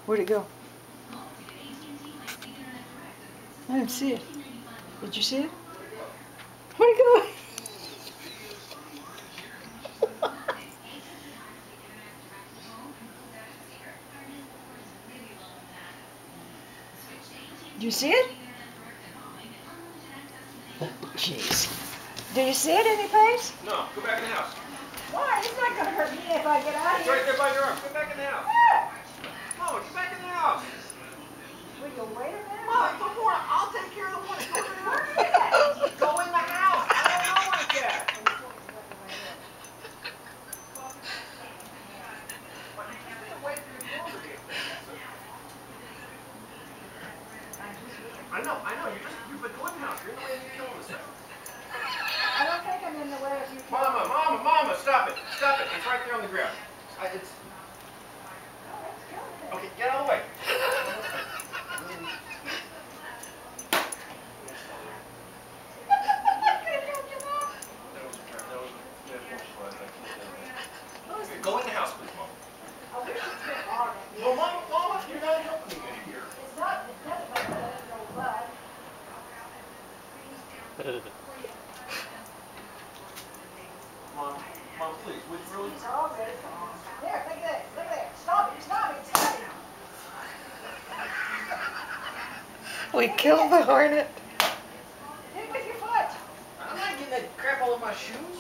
Where'd it go? I didn't see it. Did you see it? Where'd it go? Do you see it? Jeez. Do you see it any place? No, go back in the house. Why? It's not going to hurt me if I get out of It's here. right there by your arm. Go back in the house. Mama, get back in the house. Will you wait a minute? Mama, don't worry. I'll take care of the one. Go in the house. Go in the house. I don't know where it's at. I know. But go in the house. You're in the way of me killing this thing. I don't think I'm in the way of you. Mama, stop it. Stop it. It's right there on the ground. Okay, get out of the way. Go in the house, please, Mama. Well, Mama, you're not helping me in here. It's not about no blood. Mom, please, would you really? It's all ready. There, look at that. Look at that. Stop it. Stop it. Stop it. We killed the hornet. Hit it with your foot. I'm not getting that crap all over my shoes.